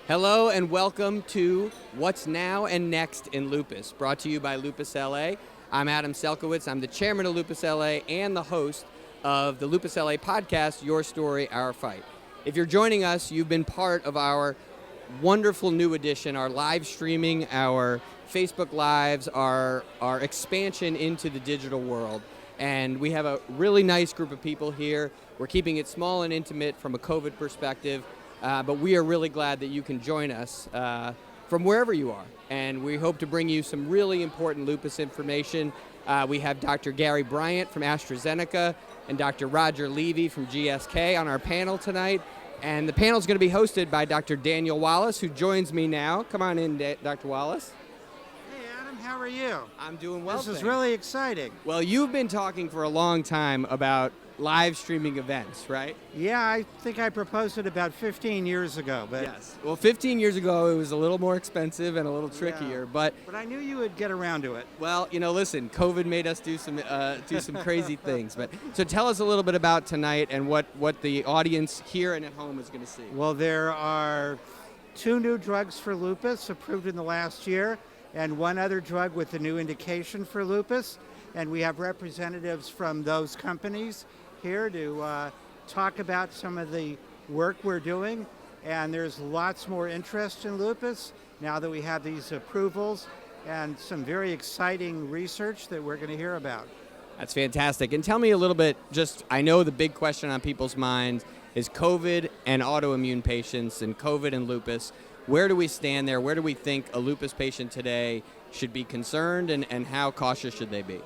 Hello and welcome to What's Now and Next in Lupus, brought to you by Lupus LA. I'm Adam Selkowitz. I'm the chairman of Lupus LA and the host of the Lupus LA podcast, Your Story, Our Fight. If you're joining us, you've been part of our wonderful new edition, our live streaming, our Facebook Lives, our expansion into the digital world. And we have a really nice group of people here. We're keeping it small and intimate from a COVID perspective. But we are really glad that you can join us from wherever you are. And we hope to bring you some really important lupus information. We have Dr. Gary Bryant from AstraZeneca and Dr. Roger Levy from GSK on our panel tonight. And the panel is going to be hosted by Dr. Daniel Wallace, who joins me now. Come on in, Dr. Wallace. Hey, Adam, how are you? I'm doing well. This is really exciting. Well, you've been talking for a long time about live streaming events, right? Yeah, I think I proposed it about 15 years ago. But yes. Well, 15 years ago, it was a little more expensive and a little trickier, but I knew you would get around to it. Well, listen, COVID made us do some crazy things. But so tell us a little bit about tonight and what the audience here and at home is going to see. Well, there are 2 new drugs for lupus approved in the last year, and 1 other drug with a new indication for lupus. And we have representatives from those companies here to talk about some of the work we're doing. And there's lots more interest in lupus now that we have these approvals and some very exciting research that we're going to hear about. That's fantastic. And tell me a little bit, I know the big question on people's minds is COVID and autoimmune patients and COVID and lupus. Where do we stand there? Where do we think a lupus patient today should be concerned, and how cautious should they be?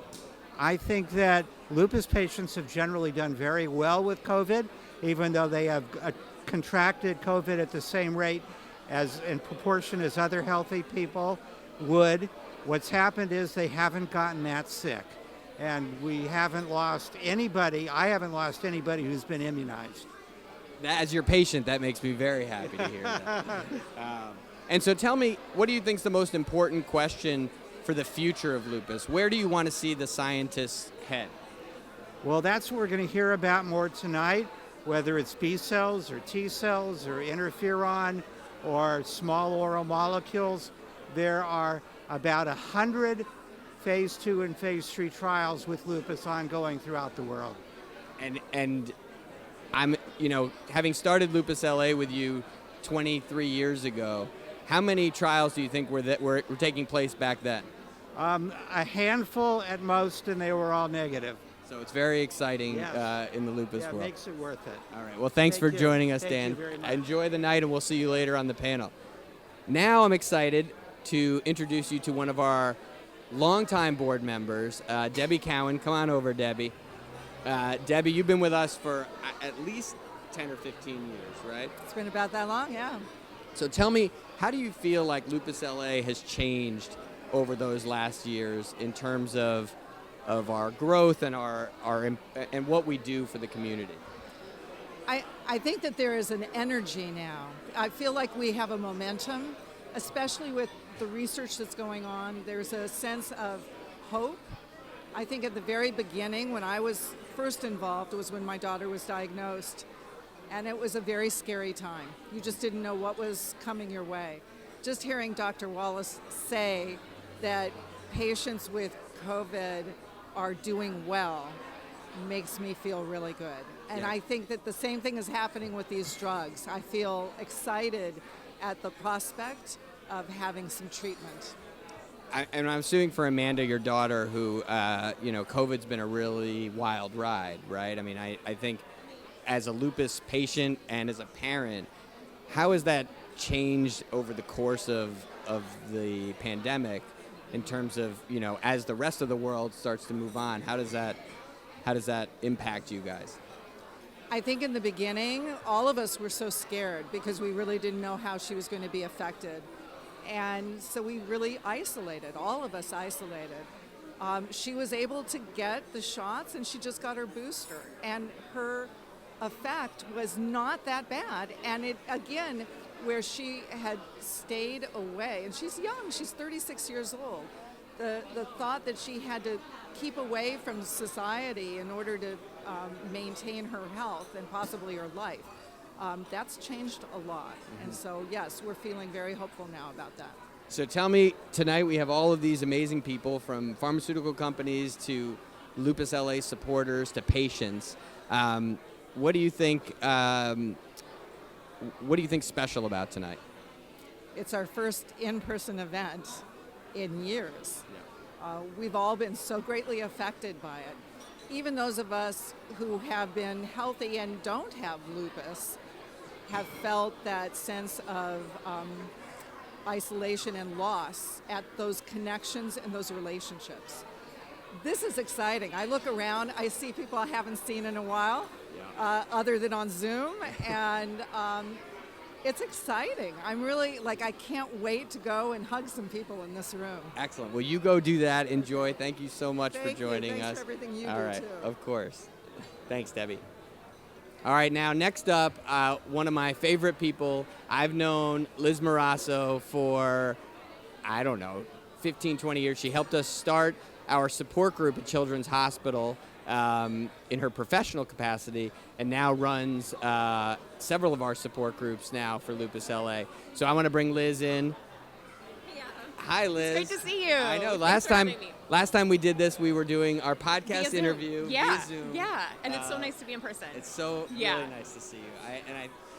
I think that lupus patients have generally done very well with COVID, even though they have contracted COVID at the same rate as in proportion as other healthy people would. What's happened is they haven't gotten that sick. And we haven't lost anybody, I haven't lost anybody who's been immunized. As your patient, that makes me very happy to hear that. And so tell me, what do you think is the most important question for the future of lupus? Where do you want to see the scientists head? Well, that's what we're going to hear about more tonight, whether it's B cells or T cells or interferon or small oral molecules. There are about 100 phase 2 and phase 3 trials with lupus ongoing throughout the world. And I'm, having started Lupus LA with you 23 years ago, how many trials do you think were taking place back then? A handful at most, and they were all negative. So it's very exciting Yes. In the lupus world. Yeah, it makes it worth it. All right. Well, thanks for joining us, Thank Dan. you very much. Enjoy the night, and we'll see you later on the panel. Now I'm excited to introduce you to one of our longtime board members, Debbie Cowan. Come on over, Debbie. Debbie, you've been with us for at least 10 or 15 years, right? It's been about that long, yeah. So tell me, how do you feel like Lupus LA has changed over those last years in terms of our growth and and what we do for the community? I think that there is an energy now. I feel like we have a momentum, especially with the research that's going on. There's a sense of hope. I think at the very beginning, when I was first involved, was when my daughter was diagnosed. And it was a very scary time. You just didn't know what was coming your way. Just hearing Dr. Wallace say that patients with COVID are doing well makes me feel really good. And Yeah. I think that the same thing is happening with these drugs. I feel excited at the prospect of having some treatment. And I'm assuming for Amanda, your daughter, who, COVID's been a really wild ride, right? I mean, I think as a lupus patient and as a parent, how has that changed over the course of the pandemic in terms of, as the rest of the world starts to move on? How does that impact you guys? I think in the beginning, all of us were so scared because we really didn't know how she was going to be affected. And so we really isolated, all of us isolated. She was able to get the shots and she just got her booster. And her effect was not that bad. And it, again, where she had stayed away, and she's young, she's 36 years old, the thought that she had to keep away from society in order to maintain her health and possibly her life That's changed a lot. And so, yes, we're feeling very hopeful now about that. So tell me, tonight we have all of these amazing people, from pharmaceutical companies to Lupus LA supporters to patients. What do you think? What do you think special about tonight? It's our first in-person event in years. We've all been so greatly affected by it. Even those of us who have been healthy and don't have lupus have felt that sense of isolation and loss at those connections and those relationships. This is exciting. I look around, I see people I haven't seen in a while, other than on Zoom, and it's exciting. I'm really, I can't wait to go and hug some people in this room. Excellent. Well, you go do that. Enjoy. Thank you so much for Thank you. joining Thanks us. for everything you All do, right. too. Of course. Thanks, Debbie. All right, now next up, one of my favorite people. I've known Liz Morasso for, 15, 20 years. She helped us start our support group at Children's Hospital in her professional capacity, and now runs several of our support groups now for Lupus LA. So I want to bring Liz in. Yeah. Hi, Liz. It's great to see you. I know. Thanks for having me. Last time we did this, we were doing our podcast Via Zoom. interview Yeah. via Zoom. Yeah, and it's so nice to be in person. It's so Yeah. really nice to see you.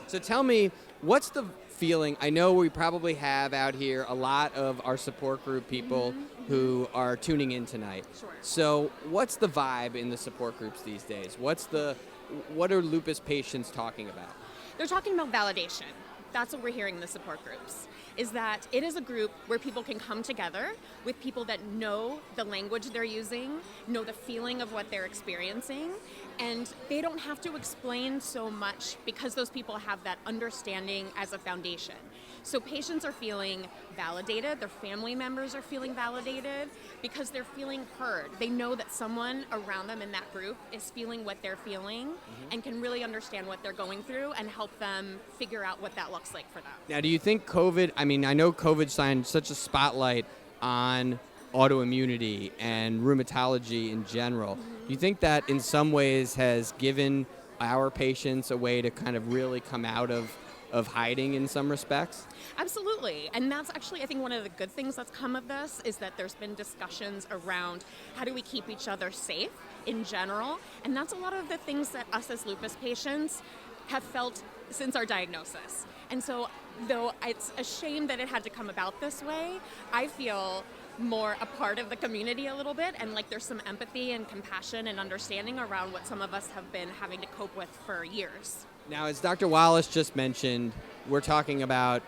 So tell me, what's the feeling? I know we probably have out here a lot of our support group people who are tuning in tonight. Sure. So what's the vibe in the support groups these days? What are lupus patients talking about? They're talking about validation. That's what we're hearing in the support groups, is that it is a group where people can come together with people that know the language they're using, know the feeling of what they're experiencing, and they don't have to explain so much because those people have that understanding as a foundation. So patients are feeling validated, their family members are feeling validated because they're feeling heard. They know that someone around them in that group is feeling what they're feeling and can really understand what they're going through and help them figure out what that looks like for them. Now, do you think COVID, I know COVID shined such a spotlight on autoimmunity and rheumatology in general. Do you think that in some ways has given our patients a way to kind of really come out of hiding in some respects? Absolutely. And that's actually, I think, one of the good things that's come of this is that there's been discussions around how do we keep each other safe in general. And that's a lot of the things that us as lupus patients have felt since our diagnosis. And so, though it's a shame that it had to come about this way, I feel more a part of the community a little bit, and like there's some empathy and compassion and understanding around what some of us have been having to cope with for years. Now, as Dr. Wallace just mentioned, we're talking about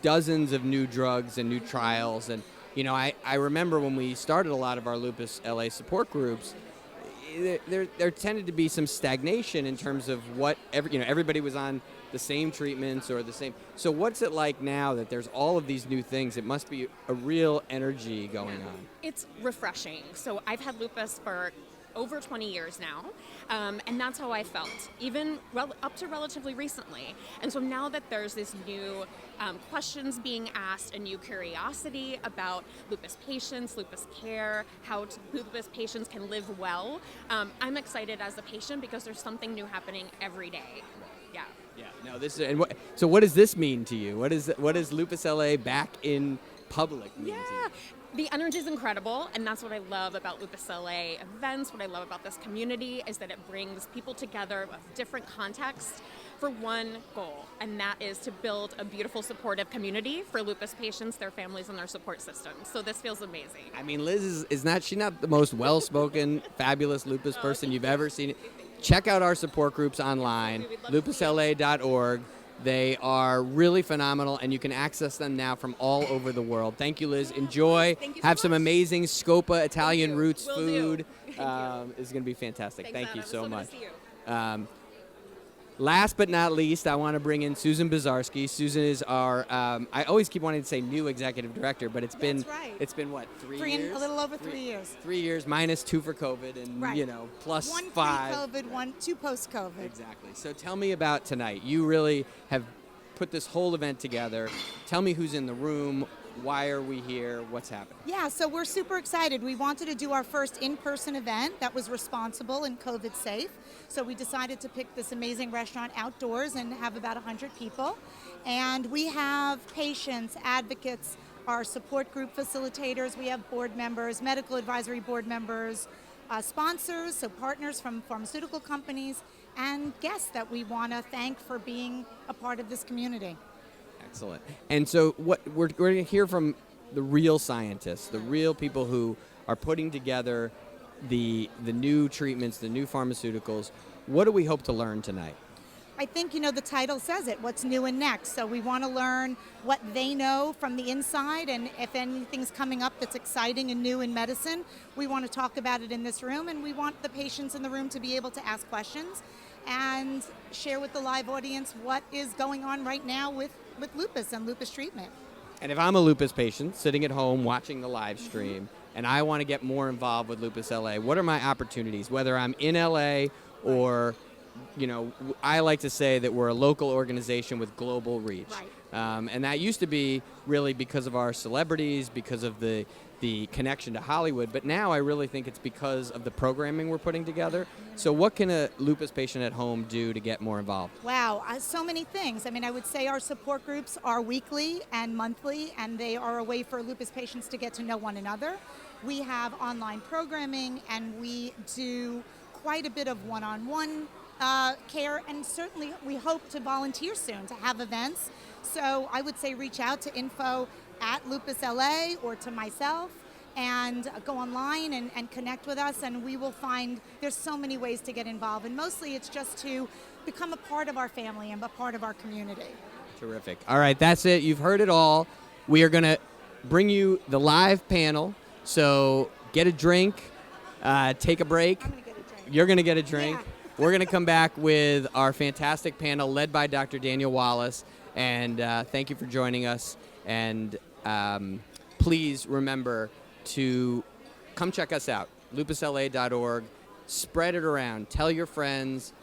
dozens of new drugs and new trials. And, I remember when we started a lot of our Lupus LA support groups, there tended to be some stagnation in terms of what, everybody was on the same treatments or the same. So what's it like now that there's all of these new things? It must be a real energy going on. It's refreshing. So I've had lupus for over 20 years now, and that's how I felt, even up to relatively recently. And so now that there's this new questions being asked, a new curiosity about lupus patients, lupus care, how lupus patients can live well, I'm excited as a patient because there's something new happening every day. Yeah. Yeah. No, this is, so what does this mean to you? What is Lupus LA back in public mean to you? The energy is incredible, and that's what I love about Lupus LA events. What I love about this community is that it brings people together of different contexts for one goal, and that is to build a beautiful, supportive community for lupus patients, their families, and their support systems. So this feels amazing. Liz is not the most well-spoken, fabulous lupus person you've ever seen. Check out our support groups online, lupusla.org. They are really phenomenal, and you can access them now from all over the world. Thank you, Liz. Enjoy. Thank you so Have some much. amazing Scopa Italian Roots Will food. do. Thank you. It's going to be fantastic. Thanks, Thank you Adam. so It's much. good to see you. Last but not least, I want to bring in Susan Bazarski. Susan is our, I always keep wanting to say new executive director, but it's been, That's right. it's been what, 3 years? A little over 3 years. 3 years minus 2 for COVID and, Right. plus One 5. pre-COVID, 2 post-COVID. Exactly. So tell me about tonight. You really have put this whole event together. Tell me who's in the room. Why are we here? What's happening? Yeah, so we're super excited. We wanted to do our first in-person event that was responsible and COVID safe. So we decided to pick this amazing restaurant outdoors and have about 100 people. And we have patients, advocates, our support group facilitators, we have board members, medical advisory board members, sponsors, so partners from pharmaceutical companies, and guests that we want to thank for being a part of this community. Excellent. And so what we're going to hear from the real scientists, the real people who are putting together the new treatments, the new pharmaceuticals. What do we hope to learn tonight? I think, the title says it, what's new and next. So we want to learn what they know from the inside, and if anything's coming up that's exciting and new in medicine, we want to talk about it in this room, and we want the patients in the room to be able to ask questions and share with the live audience what is going on right now with lupus and lupus treatment. And if I'm a lupus patient sitting at home watching the live stream and I want to get more involved with Lupus LA, what are my opportunities? Whether I'm in LA or, I like to say that we're a local organization with global reach. Right. And that used to be really because of our celebrities, because of the connection to Hollywood, but now I really think it's because of the programming we're putting together. So what can a lupus patient at home do to get more involved? Wow, so many things. I would say our support groups are weekly and monthly, and they are a way for lupus patients to get to know one another. We have online programming, and we do quite a bit of one-on-one care, and certainly we hope to volunteer soon to have events. So I would say reach out to info@Lupus LA or to myself and go online and connect with us, and we will find there's so many ways to get involved, and mostly it's just to become a part of our family and a part of our community. Terrific. All right, that's it. You've heard it all. We are going to bring you the live panel, so get a drink, take a break. I'm going to get a drink. You're going to get a drink. Yeah. We're going to come back with our fantastic panel led by Dr. Daniel Wallace, and thank you for joining us. And please remember to come check us out, lupusla.org. Spread it around. Tell your friends.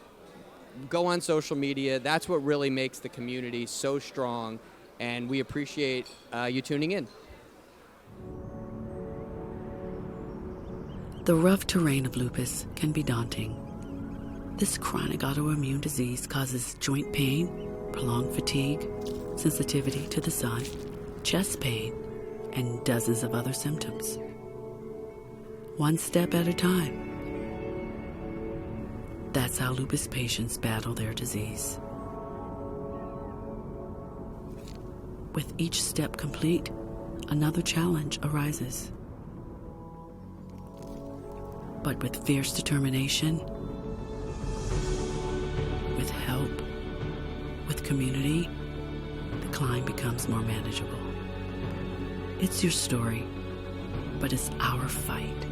Go on social media. That's what really makes the community so strong, and we appreciate you tuning in. The rough terrain of lupus can be daunting. This chronic autoimmune disease causes joint pain, prolonged fatigue, sensitivity to the sun, chest pain, and dozens of other symptoms. One step at a time. That's how lupus patients battle their disease. With each step complete, another challenge arises. But with fierce determination, with help, with community, the climb becomes more manageable. It's your story, but it's our fight.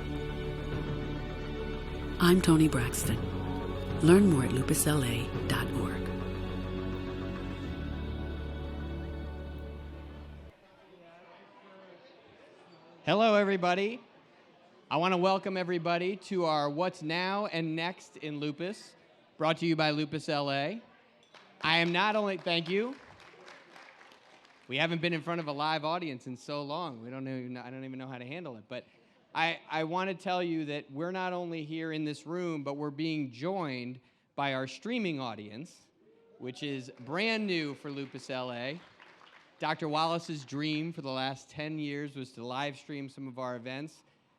I'm Toni Braxton. Learn more at lupusla.org. Hello, everybody. I want to welcome everybody to our What's Now and Next in Lupus, brought to you by Lupus LA. I am not only, thank you. We haven't been in front of a live audience in so long. I don't even know how to handle it. But I want to tell you that we're not only here in this room, but we're being joined by our streaming audience, which is brand new for Lupus LA. Dr. Wallace's dream for the last 10 years was to live stream some of our events.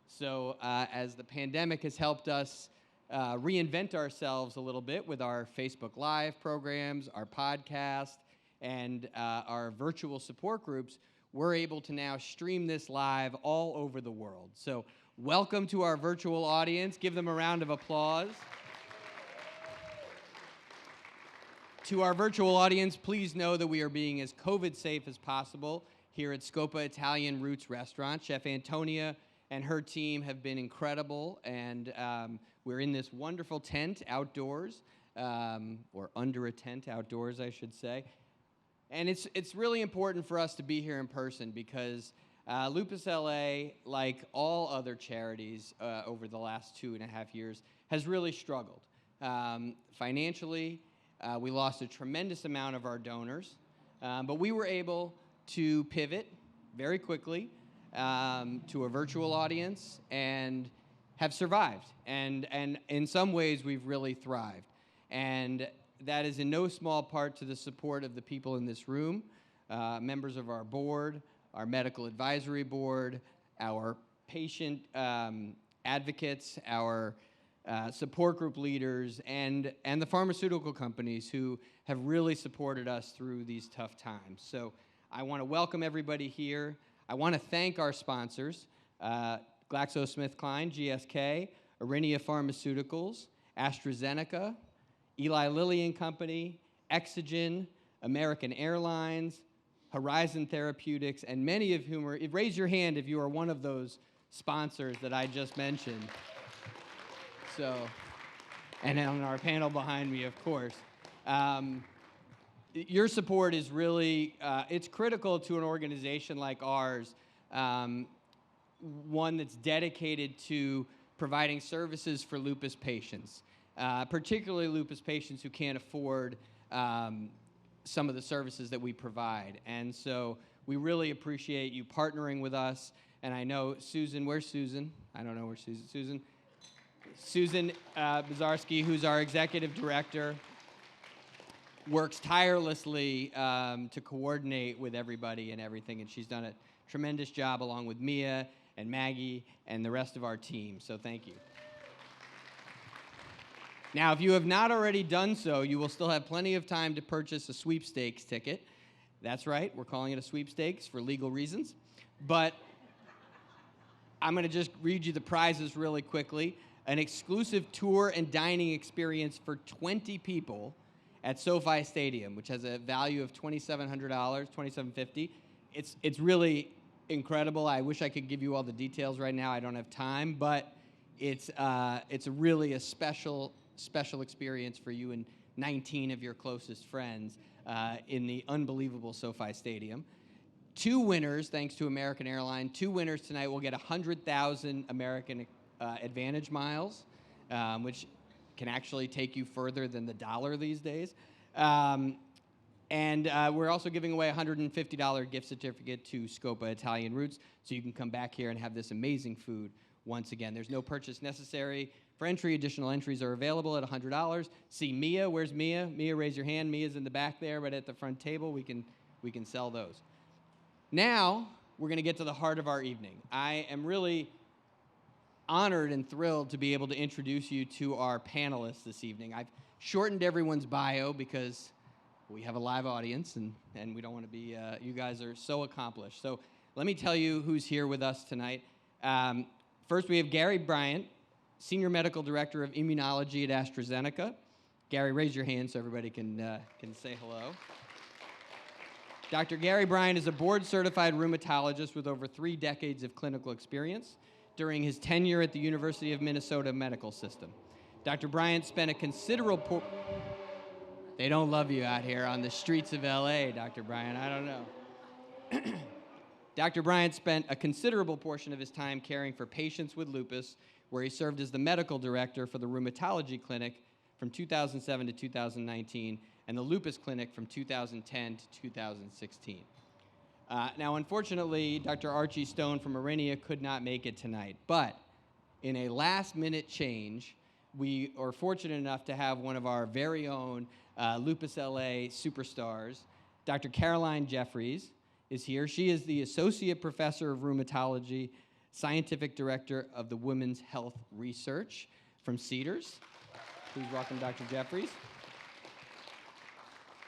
So as the pandemic has helped us reinvent ourselves a little bit with our Facebook Live programs, our podcast, and our virtual support groups, we're able to now stream this live all over the world. So welcome to our virtual audience. Give them a round of applause. To our virtual audience, please know that we are being as COVID safe as possible here at Scopa Italian Roots restaurant. Chef Antonia and her team have been incredible, and we're in this wonderful tent outdoors, or under a tent outdoors, I should say. And it's really important for us to be here in person because Lupus LA, like all other charities over the last 2.5 years, has really struggled. Financially, we lost a tremendous amount of our donors, but we were able to pivot very quickly to a virtual audience and have survived. And in some ways, we've really thrived. And that is in no small part to the support of the people in this room, members of our board, our medical advisory board, our patient advocates, our support group leaders, and the pharmaceutical companies who have really supported us through these tough times. So I want to welcome everybody here. I want to thank our sponsors, GlaxoSmithKline, GSK, Aurinia Pharmaceuticals, AstraZeneca, Eli Lilly and Company, Exogen, American Airlines, Horizon Therapeutics, and many of whom are, raise your hand if you are one of those sponsors that I just mentioned. So, and on our panel behind me, of course. Your support is really, it's critical to an organization like ours, one that's dedicated to providing services for lupus patients, particularly lupus patients who can't afford some of the services that we provide. And so we really appreciate you partnering with us. And I know Susan, where's Susan? I don't know where Susan. Susan Bazarski, who's our executive director, works tirelessly to coordinate with everybody and everything, and she's done a tremendous job along with Mia and Maggie and the rest of our team, so thank you. Now, if you have not already done so, you will still have plenty of time to purchase a sweepstakes ticket. That's right, we're calling it a sweepstakes for legal reasons, but I'm going to just read you the prizes really quickly. An exclusive tour and dining experience for 20 people at SoFi Stadium, which has a value of $2,700, $2,750. It's really incredible. I wish I could give you all the details right now. I don't have time, but it's really a special experience for you and 19 of your closest friends in the unbelievable SoFi Stadium. Two winners, thanks to American Airlines, two winners tonight will get 100,000 American Advantage miles, which can actually take you further than the dollar these days. And we're also giving away a $150 gift certificate to Scopa Italian Roots, so you can come back here and have this amazing food once again. There's no purchase necessary. For entry, additional entries are available at $100. See Mia. Where's Mia? Mia, raise your hand. Mia's in the back there, right at the front table. We can sell those. Now, we're going to get to the heart of our evening. I am really honored and thrilled to be able to introduce you to our panelists this evening. I've shortened everyone's bio because we have a live audience and we don't want to be, you guys are so accomplished. So let me tell you who's here with us tonight. First, we have Gary Bryant, Senior Medical Director of Immunology at AstraZeneca. Gary, raise your hand so everybody can say hello. Dr. Gary Bryant is a board-certified rheumatologist with over 3 decades of clinical experience during his tenure at the University of Minnesota Medical System. Dr. Bryant spent a considerable They don't love you out here on the streets of LA, Dr. Bryant, I don't know. Dr. Bryant spent a considerable portion of his time caring for patients with lupus, where he served as the medical director for the Rheumatology Clinic from 2007 to 2019, and the Lupus Clinic from 2010 to 2016. Now, unfortunately, Dr. Archie Stone from Aurinia could not make it tonight, but in a last-minute change, we are fortunate enough to have one of our very own Lupus LA superstars, Dr. Caroline Jeffries, is here. She is the Associate Professor of Rheumatology, Scientific Director of the Women's Health Research from Cedars. Please welcome Dr. Jeffries.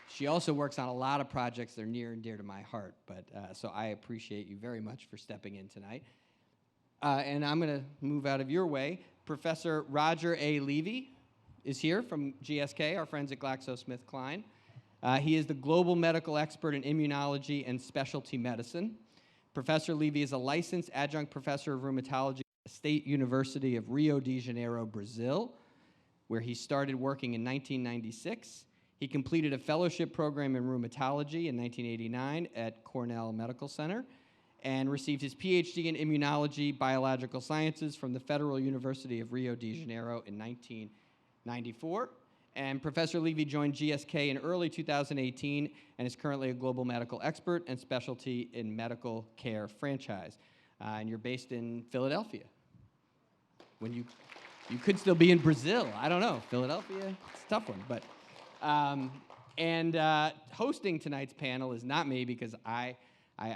She also works on a lot of projects that are near and dear to my heart, but so I appreciate you very much for stepping in tonight. And I'm going to move out of your way. Professor Roger A. Levy is here from GSK, our friends at GlaxoSmithKline. He is the global medical expert in immunology and specialty medicine. Professor Levy is a licensed adjunct professor of rheumatology at the State University of Rio de Janeiro, Brazil, where he started working in 1996. He completed a fellowship program in rheumatology in 1989 at Cornell Medical Center and received his PhD in immunology biological sciences from the Federal University of Rio de Janeiro in 1994. And Professor Levy joined GSK in early 2018 and is currently a global medical expert and specialty in medical care franchise. And you're based in Philadelphia. When you could still be in Brazil. I don't know. Philadelphia, it's a tough one. But hosting tonight's panel is not me because I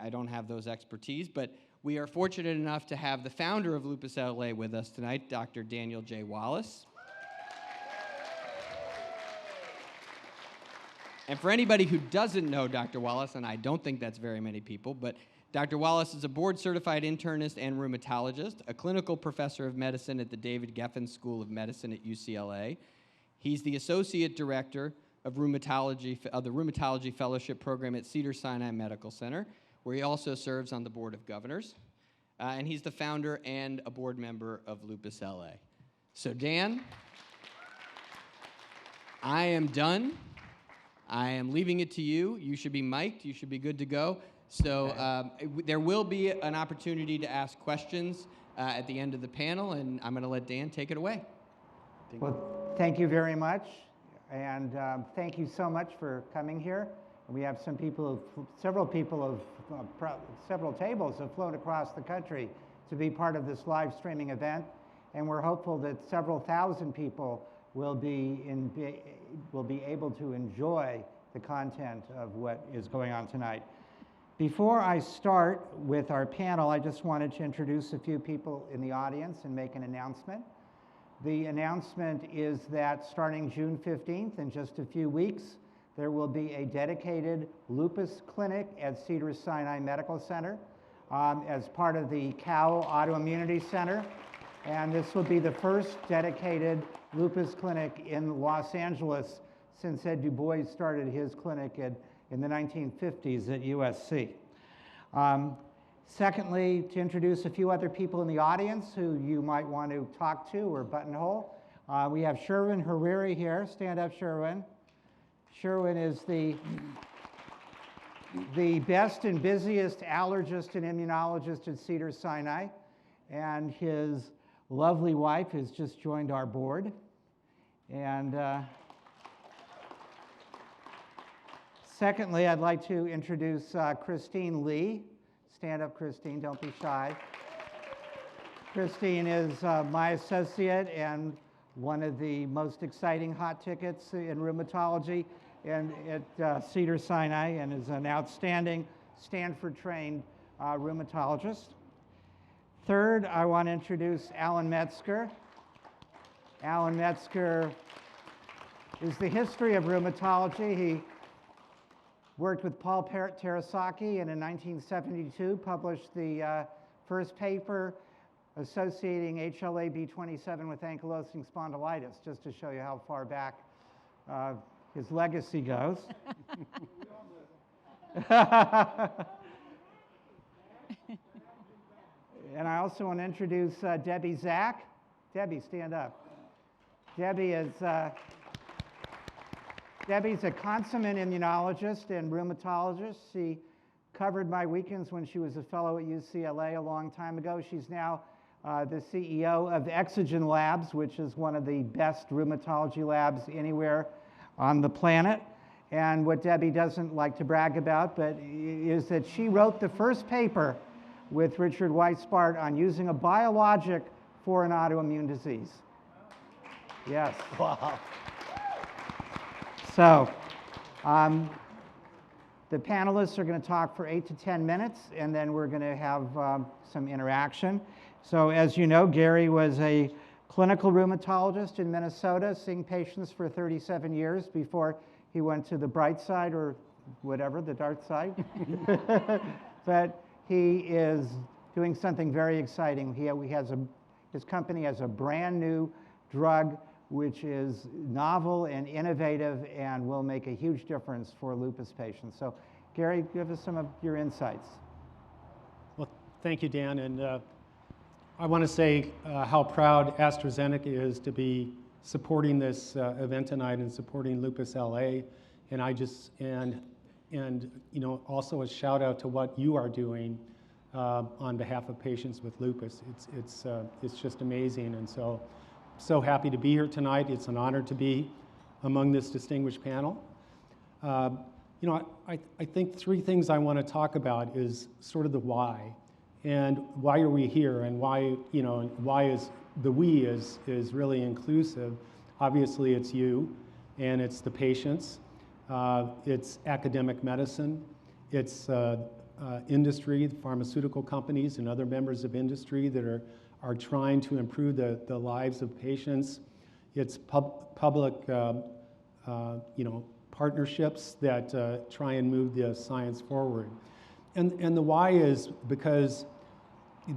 don't have those expertise, but we are fortunate enough to have the founder of Lupus LA with us tonight, Dr. Daniel J Wallace. And for anybody who doesn't know Dr. Wallace, and I don't think that's very many people, but Dr. Wallace is a board-certified internist and rheumatologist, a clinical professor of medicine at the David Geffen School of Medicine at UCLA. He's the associate director of rheumatology of the Rheumatology Fellowship Program at Cedars-Sinai Medical Center, where he also serves on the Board of Governors. And he's the founder and a board member of Lupus LA. So Dan, I am done. I am leaving it to you. You should be mic'd. You should be good to go. So there will be an opportunity to ask questions at the end of the panel, and I'm going to let Dan take it away. Well, thank you very much, and thank you so much for coming here. We have several tables have flown across the country to be part of this live streaming event, and we're hopeful that several thousand people will be able to enjoy the content of what is going on tonight. Before I start with our panel, I just wanted to introduce a few people in the audience and make an announcement. The announcement is that starting June 15th, in just a few weeks, there will be a dedicated Lupus Clinic at Cedars-Sinai Medical Center as part of the Cow Autoimmunity Center. And this will be the first dedicated lupus clinic in Los Angeles since Ed Du Bois started his clinic in the 1950s at USC. Secondly, to introduce a few other people in the audience who you might want to talk to or buttonhole, we have Sherwin Hariri here. Stand up, Sherwin. Sherwin is the best and busiest allergist and immunologist at Cedars-Sinai, and his lovely wife has just joined our board. And secondly, I'd like to introduce Christine Lee. Stand up, Christine, don't be shy. Christine is my associate and one of the most exciting hot tickets in rheumatology and at Cedars-Sinai, and is an outstanding Stanford-trained rheumatologist. Third, I want to introduce Alan Metzger. Alan Metzger is the history of rheumatology. He worked with Paul Terasaki and in 1972 published the first paper associating HLA-B27 with ankylosing spondylitis, just to show you how far back his legacy goes. And I also want to introduce Debbie Zach. Debbie, stand up. Debbie's a consummate immunologist and rheumatologist. She covered my weekends when she was a fellow at UCLA a long time ago. She's now the CEO of Exogen Labs, which is one of the best rheumatology labs anywhere on the planet. And what Debbie doesn't like to brag about, but is that she wrote the first paper with Richard Weisbart on using a biologic for an autoimmune disease. Yes. Wow. So, the panelists are going to talk for 8 to 10 minutes, and then we're going to have some interaction. So, as you know, Gary was a clinical rheumatologist in Minnesota, seeing patients for 37 years before he went to the bright side, or whatever, the dark side. But he is doing something very exciting. His company has a brand new drug which is novel and innovative and will make a huge difference for lupus patients. So, Gary, give us some of your insights. Well, thank you, Dan. And I want to say how proud AstraZeneca is to be supporting this event tonight and supporting Lupus LA. And also a shout out to what you are doing on behalf of patients with lupus. It's just amazing, and so happy to be here tonight. It's an honor to be among this distinguished panel. You know, I think three things I want to talk about is sort of the why, and why are we here, and why, you know, and why is the we is really inclusive. Obviously, it's you, and it's the patients, it's academic medicine, it's industry, the pharmaceutical companies, and other members of industry that are trying to improve the lives of patients. It's public, you know, partnerships that try and move the science forward. And the why is because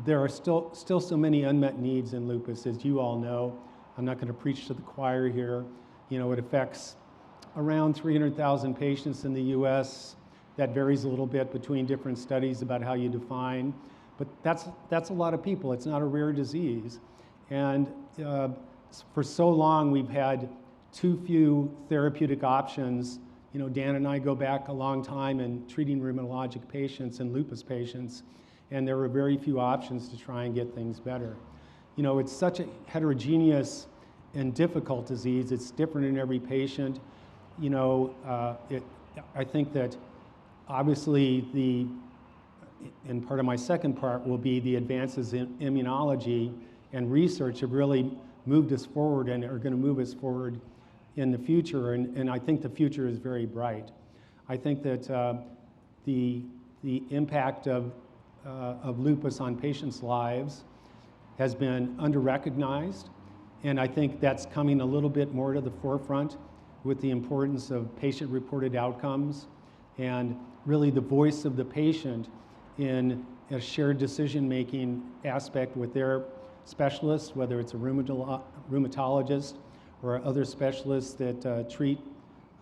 there are still so many unmet needs in lupus, as you all know. I'm not going to preach to the choir here. You know, it affects around 300,000 patients in the US. That varies a little bit between different studies about how you define, but that's a lot of people. It's not a rare disease. And for so long, we've had too few therapeutic options. You know, Dan and I go back a long time in treating rheumatologic patients and lupus patients, and there were very few options to try and get things better. You know, it's such a heterogeneous and difficult disease. It's different in every patient. You know, I think that obviously and part of my second part will be the advances in immunology and research have really moved us forward and are going to move us forward in the future, and I think the future is very bright. I think that the impact of lupus on patients' lives has been under-recognized, and I think that's coming a little bit more to the forefront with the importance of patient-reported outcomes and really the voice of the patient in a shared decision-making aspect with their specialists, whether it's a rheumatologist or other specialists that treat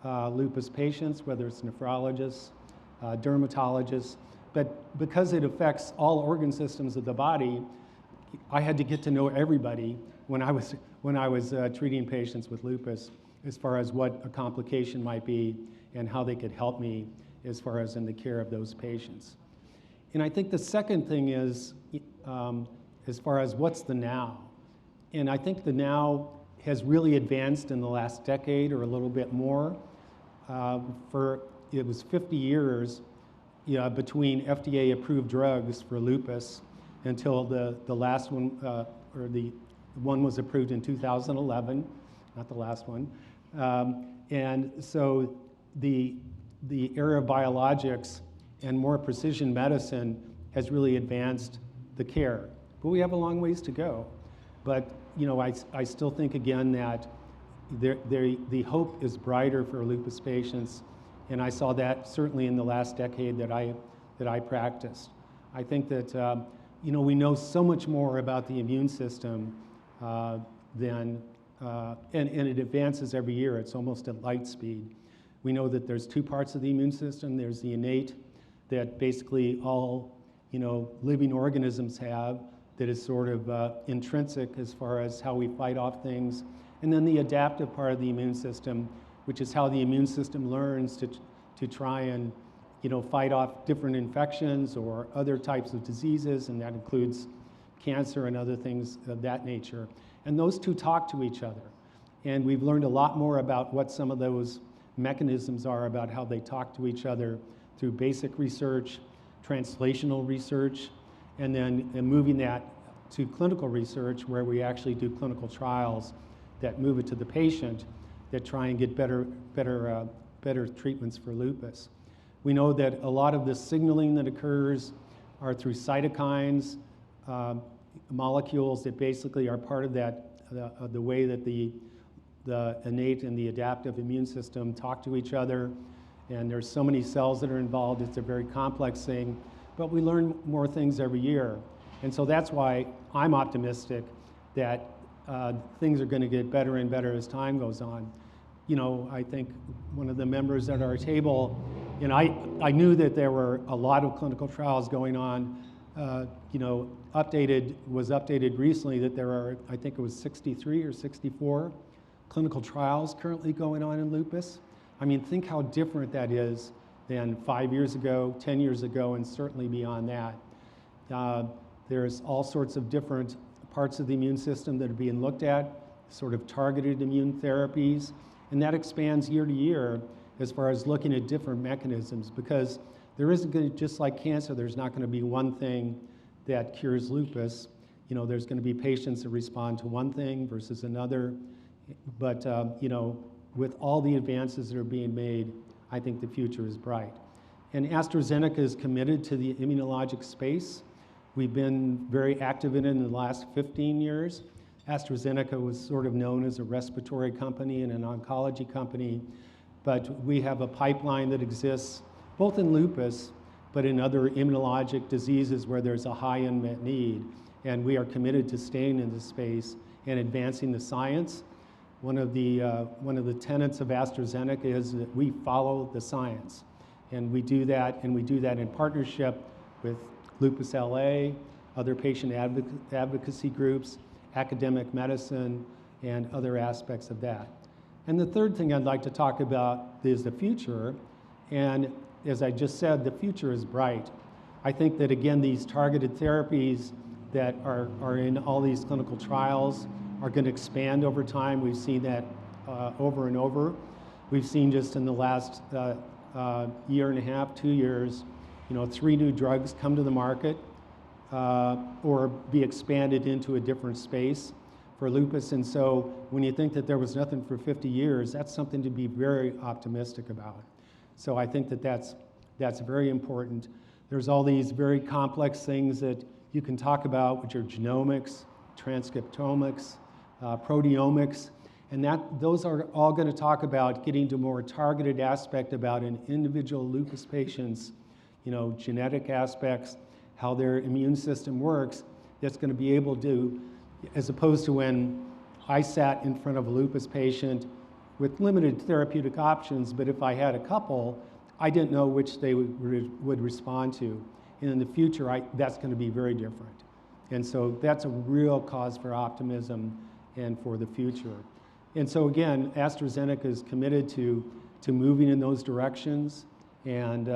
lupus patients, whether it's nephrologists, dermatologists. But because it affects all organ systems of the body, I had to get to know everybody when I was treating patients with lupus, as far as what a complication might be and how they could help me as far as in the care of those patients. And I think the second thing is as far as what's the now. And I think the now has really advanced in the last decade or a little bit more. It was 50 years between FDA-approved drugs for lupus until the last one, or the one was approved in 2011, not the last one. And so the era of biologics and more precision medicine has really advanced the care. But we have a long ways to go. But you know, I still think again that the hope is brighter for lupus patients, and I saw that certainly in the last decade that I practiced. I think that you know, we know so much more about the immune system and it advances every year. It's almost at light speed. We know that there's two parts of the immune system. There's the innate that basically all, you know, living organisms have, that is sort of intrinsic as far as how we fight off things. And then the adaptive part of the immune system, which is how the immune system learns to try and, you know, fight off different infections or other types of diseases, and that includes cancer and other things of that nature. And those two talk to each other. And we've learned a lot more about what some of those mechanisms are, about how they talk to each other through basic research, translational research, and then moving that to clinical research, where we actually do clinical trials that move it to the patient, that try and get better treatments for lupus. We know that a lot of the signaling that occurs are through cytokines, molecules that basically are part of that, the way that the innate and the adaptive immune system talk to each other. And there's so many cells that are involved. It's a very complex thing, but we learn more things every year. And so that's why I'm optimistic that things are going to get better and better as time goes on. You know, I think one of the members at our table, and I knew that there were a lot of clinical trials going on. You know, was updated recently that there are, I think it was 63 or 64 clinical trials currently going on in lupus. I mean, think how different that is than 5 years ago, 10 years ago, and certainly beyond that. There's all sorts of different parts of the immune system that are being looked at, sort of targeted immune therapies, And that expands year to year as far as looking at different mechanisms, because there isn't going to, just like cancer, there's not going to be one thing that cures lupus. You know, there's going to be patients that respond to one thing versus another. But, you know, with all the advances that are being made, I think the future is bright. And AstraZeneca is committed to the immunologic space. We've been very active in it in the last 15 years. AstraZeneca was sort of known as a respiratory company and an oncology company, but we have a pipeline that exists both in lupus, but in other immunologic diseases where there's a high unmet need. And we are committed to staying in this space and advancing the science. One of the tenets of AstraZeneca is that we follow the science. And we do that in partnership with Lupus LA, other patient advocacy groups, academic medicine, and other aspects of that. And the third thing I'd like to talk about is the future. And as I just said, the future is bright. I think that, again, these targeted therapies that are in all these clinical trials are going to expand over time. We've seen that over and over. We've seen just in the last year and a half, 2 years, 3 new drugs come to the market or be expanded into a different space for lupus. And so when you think that there was nothing for 50 years, that's something to be very optimistic about. So I think that that's very important. There's all these very complex things that you can talk about, which are genomics, transcriptomics, proteomics, and those are all going to talk about getting to more targeted aspect about an individual lupus patient's, genetic aspects, how their immune system works. That's going to be able to, as opposed to when I sat in front of a lupus patient with limited therapeutic options, but if I had a couple, I didn't know which they would respond to. And in the future, that's going to be very different. And so that's a real cause for optimism and for the future. And so again, AstraZeneca is committed to moving in those directions and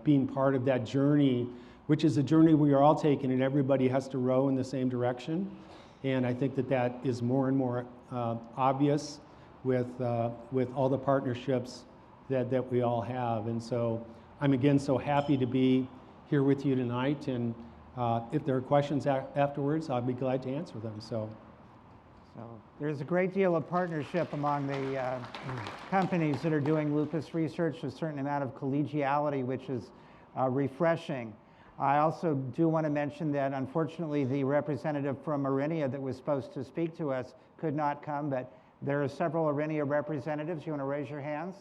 being part of that journey, which is a journey we are all taking, and everybody has to row in the same direction. And I think that is more and more obvious with all the partnerships that we all have. And so I'm again so happy to be here with you tonight, and if there are questions afterwards, I'll be glad to answer them. So there's a great deal of partnership among the companies that are doing lupus research, a certain amount of collegiality, which is refreshing. I also do want to mention that unfortunately the representative from Aurinia that was supposed to speak to us could not come, but there are several Aurinia representatives. You want to raise your hands?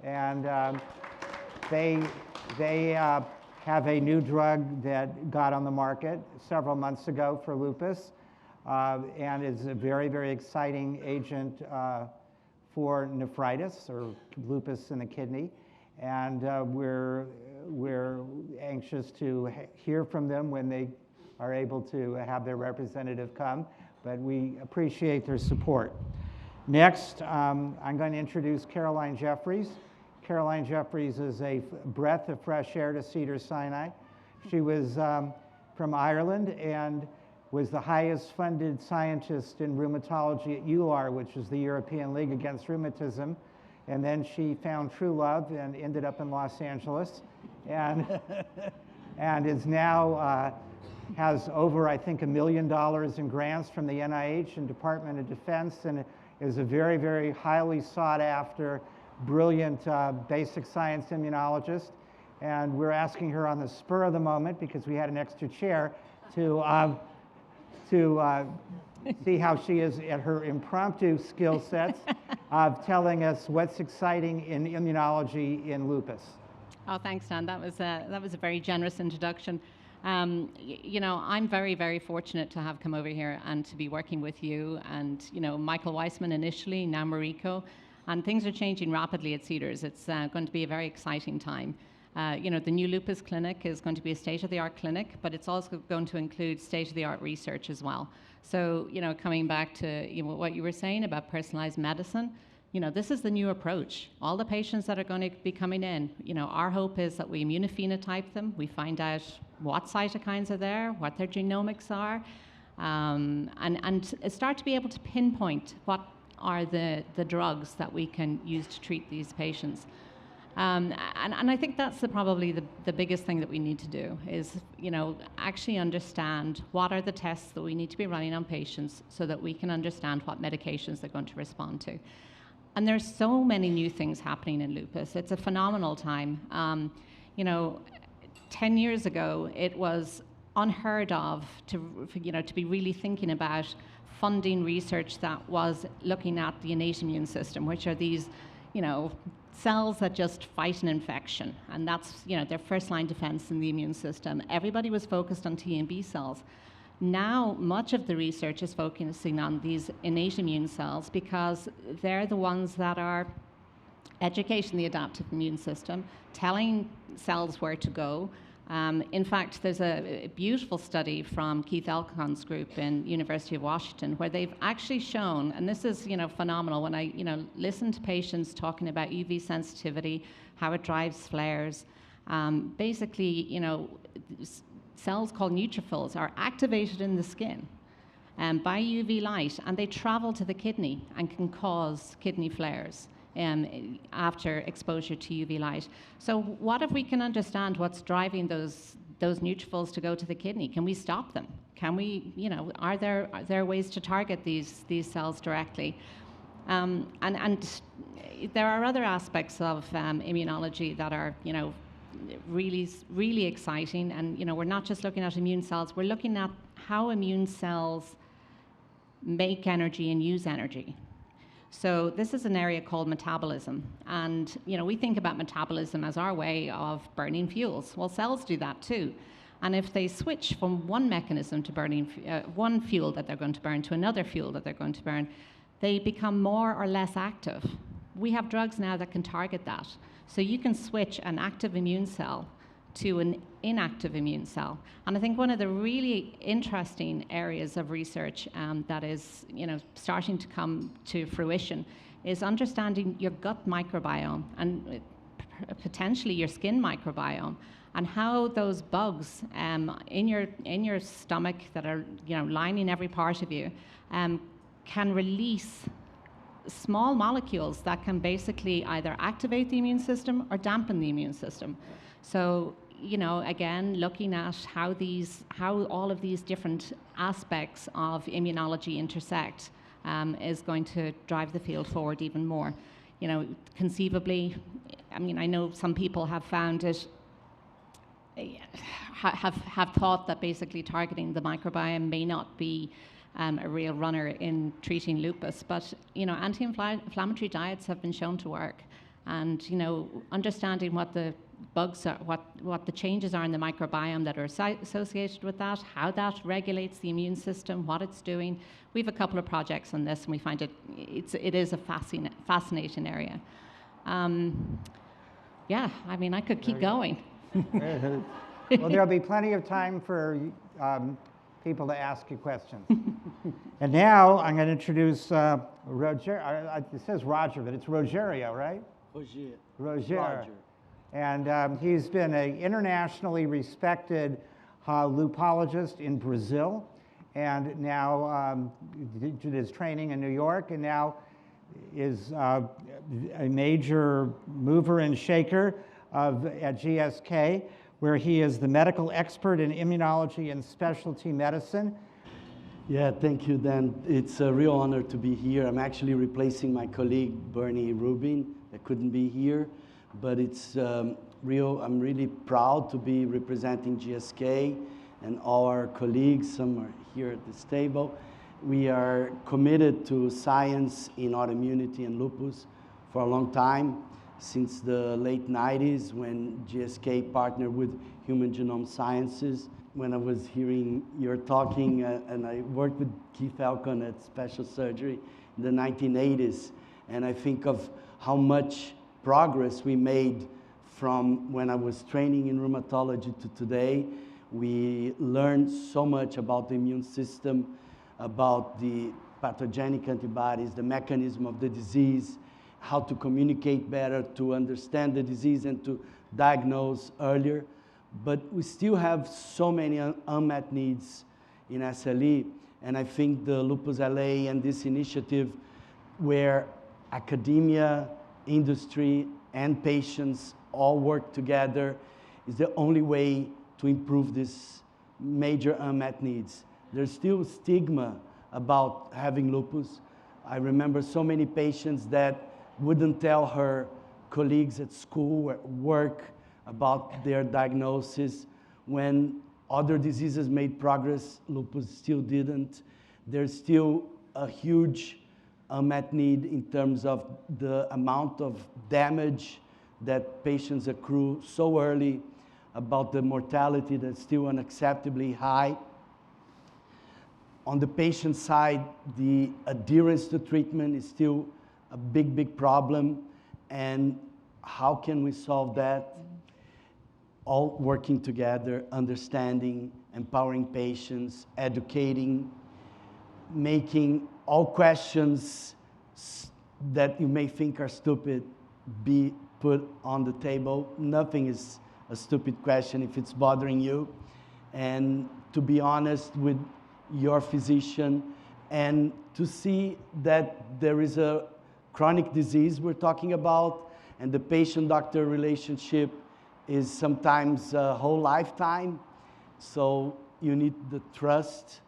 And they have a new drug that got on the market several months ago for lupus, and is a very, very exciting agent for nephritis or lupus in the kidney. And we're anxious to hear from them when they are able to have their representative come, but we appreciate their support. Next, I'm going to introduce Caroline Jeffries. Caroline Jeffries is a breath of fresh air to Cedars-Sinai. She was from Ireland and was the highest funded scientist in rheumatology at EULAR, which is the European League Against Rheumatism. And then she found true love and ended up in Los Angeles, and is now has over, I think, $1 million in grants from the NIH and Department of Defense, and is a very, very highly sought after, brilliant basic science immunologist. And we're asking her on the spur of the moment, because we had an extra chair, to see how she is at her impromptu skill sets of telling us what's exciting in immunology in lupus. Oh, thanks, Dan. That was a very generous introduction. I'm very, very fortunate to have come over here and to be working with you and, Michael Weissman initially, now Mariko. And things are changing rapidly at Cedars. It's going to be a very exciting time. The new Lupus Clinic is going to be a state-of-the-art clinic, but it's also going to include state-of-the-art research as well. So, coming back to what you were saying about personalized medicine, this is the new approach. All the patients that are going to be coming in, our hope is that we immunophenotype them, we find out what cytokines are there, what their genomics are, and start to be able to pinpoint what are the drugs that we can use to treat these patients. And I think that's probably the biggest thing that we need to do is, actually understand what are the tests that we need to be running on patients so that we can understand what medications they're going to respond to. And there's so many new things happening in lupus. It's a phenomenal time. 10 years ago, it was unheard of to be really thinking about funding research that was looking at the innate immune system, which are these, cells that just fight an infection, and that's their first line defense in the immune system. Everybody was focused on T and B cells. Now much of the research is focusing on these innate immune cells because they're the ones that are educating the adaptive immune system, telling cells where to go. In fact, there's a beautiful study from Keith Elkon's group in University of Washington where they've actually shown, and this is phenomenal, when I listen to patients talking about UV sensitivity, how it drives flares. Basically, cells called neutrophils are activated in the skin by UV light, and they travel to the kidney and can cause kidney flares after exposure to UV light. So what if we can understand what's driving those neutrophils to go to the kidney? Can we stop them? Can we, are there ways to target these cells directly? And there are other aspects of immunology that are, really, really exciting. And, we're not just looking at immune cells, we're looking at how immune cells make energy and use energy. So this is an area called metabolism. And, we think about metabolism as our way of burning fuels. Well, cells do that too. And if they switch from one mechanism to burning, one fuel that they're going to burn to another fuel that they're going to burn, they become more or less active. We have drugs now that can target that. So you can switch an active immune cell to an inactive immune cell. And I think one of the really interesting areas of research that is, starting to come to fruition is understanding your gut microbiome and potentially your skin microbiome, and how those bugs in your stomach that are, lining every part of you can release small molecules that can basically either activate the immune system or dampen the immune system. So, again, looking at how all of these different aspects of immunology intersect is going to drive the field forward even more. Conceivably, I know some people have found it, have thought that basically targeting the microbiome may not be a real runner in treating lupus, but anti-inflammatory diets have been shown to work, and understanding what the bugs are, what the changes are in the microbiome that are associated with that, how that regulates the immune system, what it's doing. We have a couple of projects on this, and we find it is a fascinating area. I could keep going. Well, there'll be plenty of time for people to ask you questions. And now I'm going to introduce Roger. It says Roger, but it's Rogerio, right? Roger. And he's been an internationally respected lupologist in Brazil, and now did his training in New York, and now is a major mover and shaker at GSK, where he is the medical expert in immunology and specialty medicine. Yeah, thank you, Dan. It's a real honor to be here. I'm actually replacing my colleague, Bernie Rubin, that couldn't be here. But it's I'm really proud to be representing GSK and all our colleagues. Some are here at this table. We are committed to science in autoimmunity and lupus for a long time, since the late 90s when GSK partnered with Human Genome Sciences. When I was hearing your talking, and I worked with Keith Elkon at Special Surgery in the 1980s, and I think of how much progress we made from when I was training in rheumatology to today. We learned so much about the immune system, about the pathogenic antibodies, the mechanism of the disease, how to communicate better, to understand the disease and to diagnose earlier. But we still have so many unmet needs in SLE, and I think the Lupus LA and this initiative where academia, industry, and patients all work together is the only way to improve these major unmet needs. There's still stigma about having lupus. I remember so many patients that wouldn't tell her colleagues at school or work about their diagnosis. When other diseases made progress, lupus still didn't. There's still a huge unmet need in terms of the amount of damage that patients accrue so early, about the mortality that's still unacceptably high. On the patient side, the adherence to treatment is still a big, big problem. And how can we solve that? All working together, understanding, empowering patients, educating, making all questions that you may think are stupid be put on the table. Nothing is a stupid question if it's bothering you. And to be honest with your physician, and to see that there is a chronic disease we're talking about, and the patient-doctor relationship is sometimes a whole lifetime. So you need the trust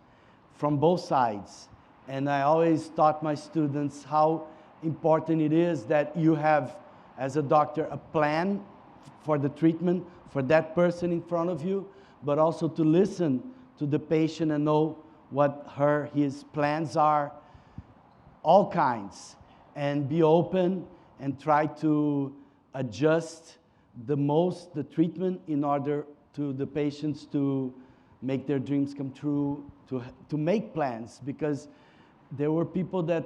from both sides. And I always taught my students how important it is that you have, as a doctor, a plan for the treatment for that person in front of you, but also to listen to the patient and know what his plans are, all kinds, and be open and try to adjust the treatment in order to the patients to make their dreams come true, to make plans. Because there were people that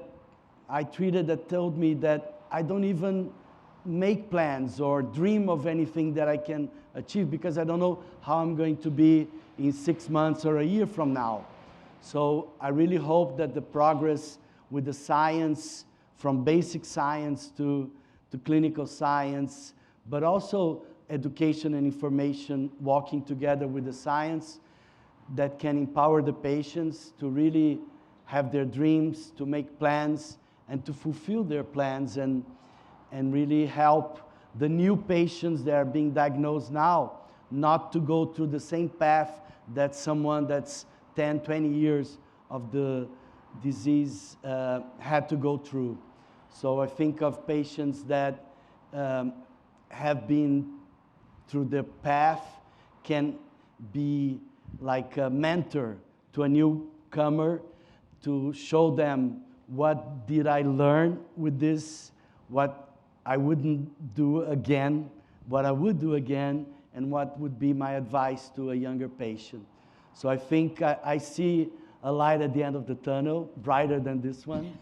I treated that told me that I don't even make plans or dream of anything that I can achieve because I don't know how I'm going to be in 6 months or a year from now. So I really hope that the progress with the science, from basic science to clinical science, but also education and information walking together with the science, that can empower the patients to really have their dreams, to make plans, and to fulfill their plans, and really help the new patients that are being diagnosed now not to go through the same path that someone that's 10, 20 years of the disease had to go through. So I think of patients that have been through the path, can be like a mentor to a newcomer, to show them what did I learn with this, what I wouldn't do again, what I would do again, and what would be my advice to a younger patient. So I think I see a light at the end of the tunnel, brighter than this one,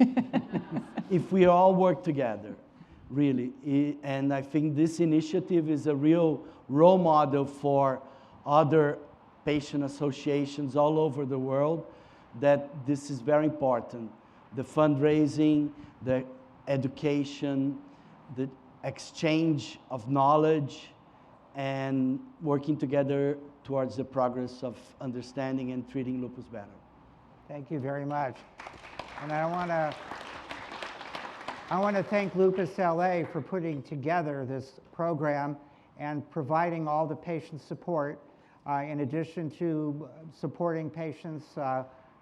if we all work together, really. And I think this initiative is a real role model for other patient associations all over the world, that this is very important. The fundraising, the education, the exchange of knowledge, and working together towards the progress of understanding and treating lupus better. Thank you very much. And I want to thank Lupus LA for putting together this program and providing all the patient support. In addition to supporting patients,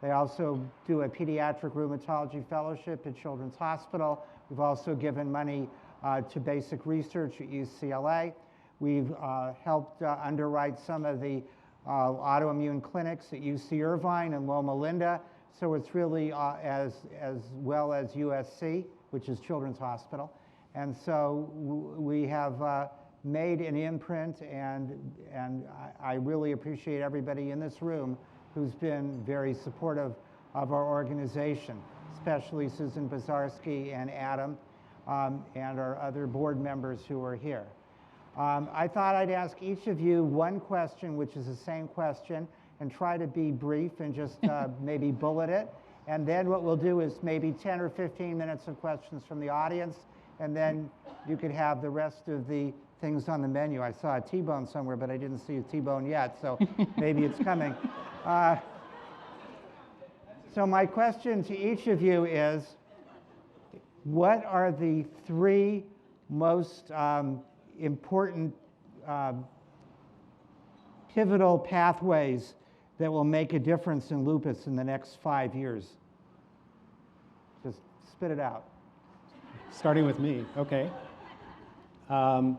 they also do a pediatric rheumatology fellowship at Children's Hospital. We've also given money to basic research at UCLA. We've helped underwrite some of the autoimmune clinics at UC Irvine and Loma Linda. So it's really as well as USC, which is Children's Hospital. And so we have made an imprint, and I really appreciate everybody in this room who's been very supportive of our organization, especially Susan Bazarski and Adam, and our other board members who are here. I thought I'd ask each of you one question, which is the same question, and try to be brief and just maybe bullet it. And then what we'll do is maybe 10 or 15 minutes of questions from the audience, and then you could have the rest of the things on the menu. I saw a T-bone somewhere, but I didn't see a T-bone yet, so maybe it's coming. So my question to each of you is, what are the three most important pivotal pathways that will make a difference in lupus in the next 5 years? Just spit it out. Starting with me, okay. Well,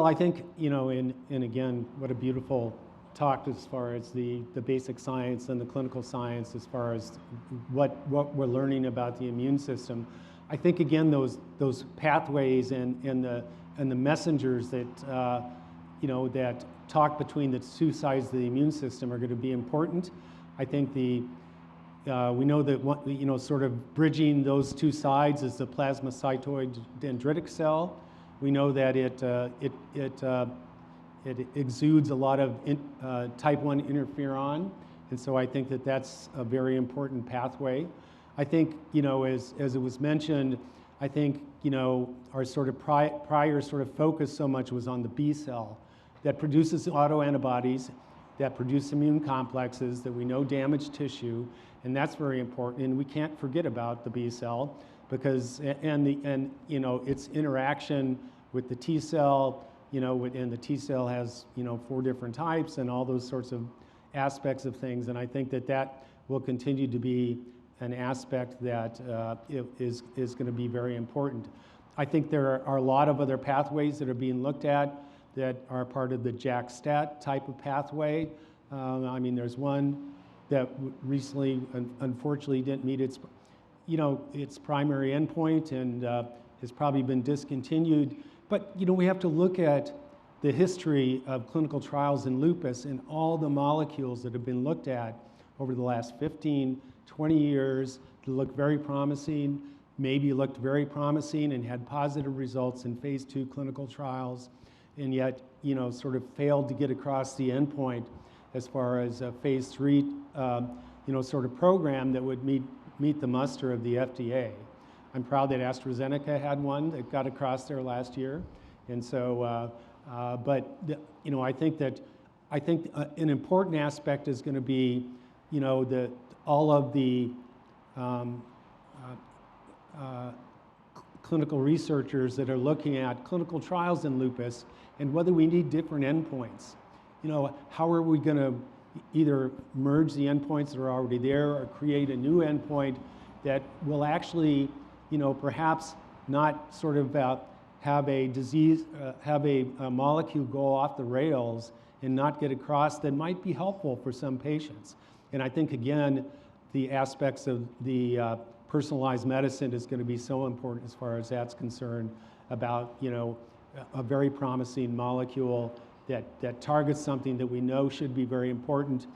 I think, and again, what a beautiful talk as far as the basic science and the clinical science as far as what we're learning about the immune system. I think, again, those pathways and the messengers that, that talk between the two sides of the immune system are going to be important. I think we know that sort of bridging those two sides is the plasmacytoid dendritic cell. We know that it exudes a lot of type 1 interferon, and so I think that that's a very important pathway. I think, as it was mentioned, I think, our sort of prior sort of focus so much was on the B cell that produces autoantibodies, that produce immune complexes that we know damage tissue, and that's very important. And we can't forget about the B cell because its interaction with the T cell, and the T cell has 4 different types and all those sorts of aspects of things. And I think that will continue to be an aspect that is going to be very important. I think there are a lot of other pathways that are being looked at that are part of the JAK-STAT type of pathway. There's one that recently, unfortunately, didn't meet its primary endpoint and has probably been discontinued. But we have to look at the history of clinical trials in lupus and all the molecules that have been looked at over the last 15, 20 years that look very promising, maybe looked very promising and had positive results in phase 2 clinical trials, and yet, sort of failed to get across the endpoint as far as a phase 3, sort of program that would meet the muster of the FDA. I'm proud that AstraZeneca had one that got across there last year, and so, I think an important aspect is going to be, all of the clinical researchers that are looking at clinical trials in lupus and whether we need different endpoints. How are we going to either merge the endpoints that are already there or create a new endpoint that will actually, perhaps not sort of have a disease, have a molecule go off the rails and not get across that might be helpful for some patients. And I think, again, the aspects of the personalized medicine is going to be so important as far as that's concerned about, a very promising molecule that targets something that we know should be very important.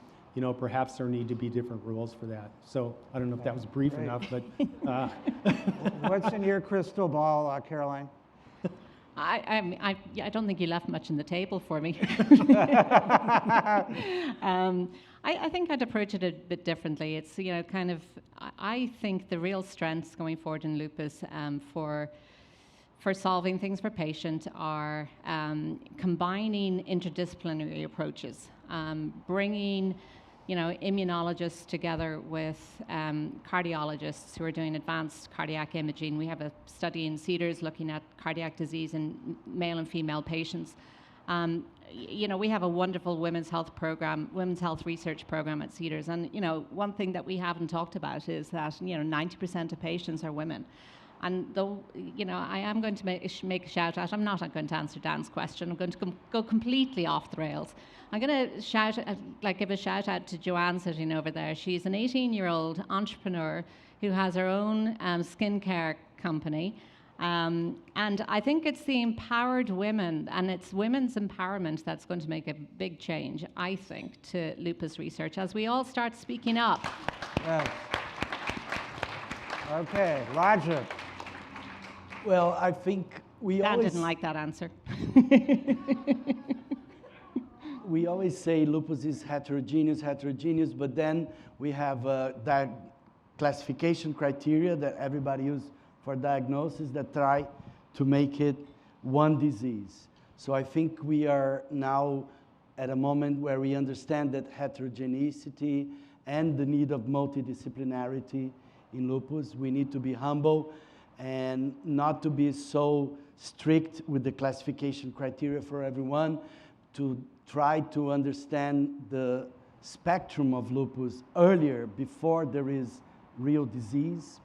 Perhaps there need to be different rules for that. So I don't know if that was brief enough, but. What's in your crystal ball, Caroline? I don't think you left much on the table for me. I think I'd approach it a bit differently. It's, I think the real strengths going forward in lupus for solving things for patients are combining interdisciplinary approaches, bringing immunologists together with cardiologists who are doing advanced cardiac imaging. We have a study in Cedars looking at cardiac disease in male and female patients. We have a wonderful women's health research program at Cedars. And, one thing that we haven't talked about is that, 90% of patients are women. And though, I am going to make a shout out, I'm not going to answer Dan's question. I'm going to go completely off the rails. I'm going to give a shout out to Joanne sitting over there. She's an 18-year-old entrepreneur who has her own skincare company. And I think it's the empowered women and it's women's empowerment that's going to make a big change, I think, to lupus research as we all start speaking up. Yes. Okay, Roger. Well, I think Dan didn't like that answer. We always say lupus is heterogeneous, but then we have that classification criteria that everybody uses for diagnosis that try to make it one disease. So I think we are now at a moment where we understand that heterogeneity and the need of multidisciplinarity in lupus. We need to be humble and not to be so strict with the classification criteria for everyone, to try to understand the spectrum of lupus earlier, before there is real disease.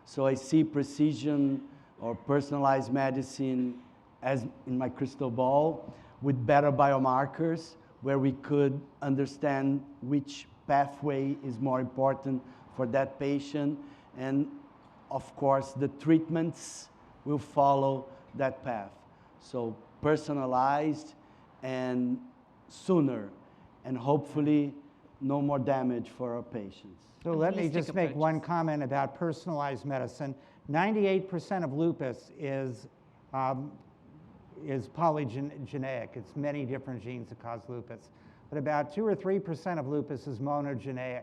So I see precision or personalized medicine as in my crystal ball, with better biomarkers, where we could understand which pathway is more important for that patient. And of course, the treatments will follow that path. So personalized and sooner, and hopefully no more damage for our patients. So let me just make one comment about personalized medicine. 98% of lupus is polygenetic. It's many different genes that cause lupus. But about 2 or 3% of lupus is monogenetic.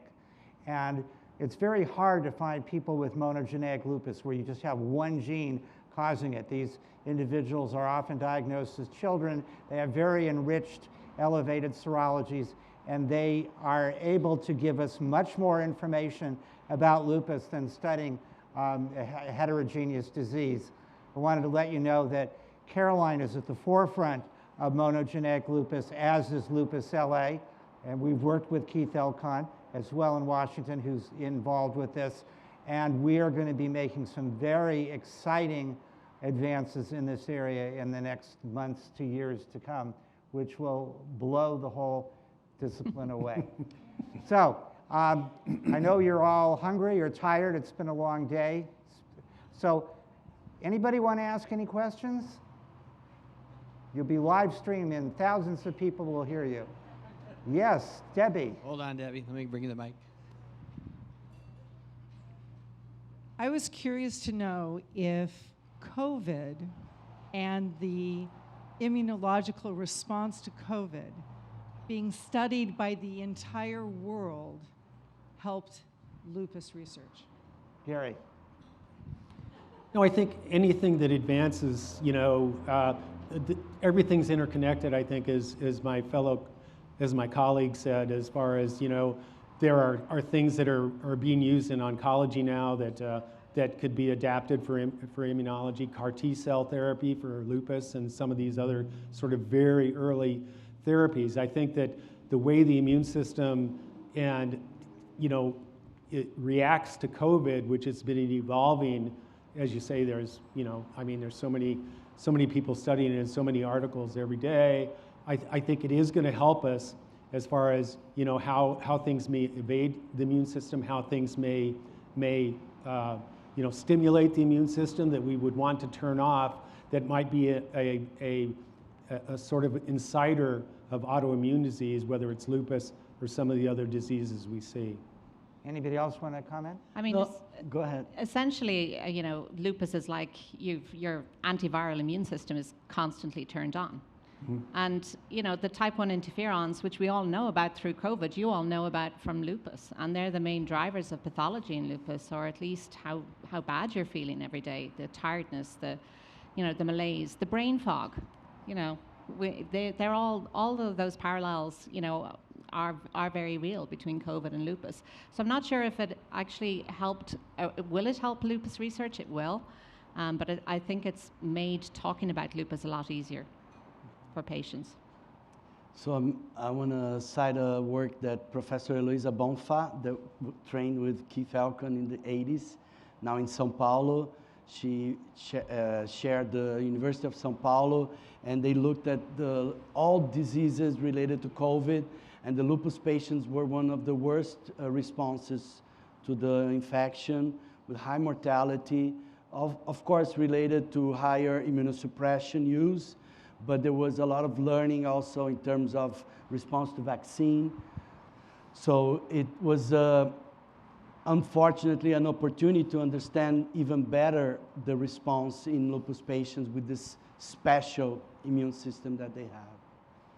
And it's very hard to find people with monogenetic lupus where you just have one gene causing it. These individuals are often diagnosed as children. They have very enriched, elevated serologies, and they are able to give us much more information about lupus than studying a heterogeneous disease. I wanted to let you know that Caroline is at the forefront of monogenetic lupus, as is Lupus LA, and we've worked with Keith Elcon as well in Washington, who's involved with this, and we are going to be making some very exciting advances in this area in the next months to years to come, which will blow the whole discipline away. So I know you're all hungry, you're tired, it's been a long day. So anybody want to ask any questions? You'll be live streamed and thousands of people will hear you. Yes, Debbie. Hold on, Debbie. Let me bring you the mic. I was curious to know if COVID and the immunological response to COVID being studied by the entire world helped lupus research. Gary. No, I think anything that advances, everything's interconnected, I think, as my colleague said, as far as, there are things that are being used in oncology now that could be adapted for immunology, CAR T-cell therapy for lupus, and some of these other sort of very early therapies. I think that the way the immune system and, it reacts to COVID, which has been evolving, as you say, there's so many people studying it and so many articles every day. I think it is going to help us as far as, how things may evade the immune system, how things may stimulate the immune system that we would want to turn off, that might be a sort of insider of autoimmune disease, whether it's lupus or some of the other diseases we see. Anybody else want to comment? I mean, No, go ahead. Essentially, lupus is like your antiviral immune system is constantly turned on. Mm-hmm. And, the type 1 interferons, which we all know about through COVID, you all know about from lupus. And they're the main drivers of pathology in lupus, or at least how bad you're feeling every day, the tiredness, the malaise, the brain fog. They're all of those parallels, are very real between COVID and lupus. So I'm not sure if it actually helped. Will it help lupus research? It will. But I think it's made talking about lupus a lot easier for patients. So I want to cite a work that Professor Eloisa Bonfa, that trained with Keith Elcon in the 80s, now in São Paulo. She shared the University of São Paulo, and they looked at all diseases related to COVID, and the lupus patients were one of the worst responses to the infection, with high mortality, of course related to higher immunosuppression use, but there was a lot of learning also in terms of response to vaccine. So it was unfortunately an opportunity to understand even better the response in lupus patients with this special immune system that they have.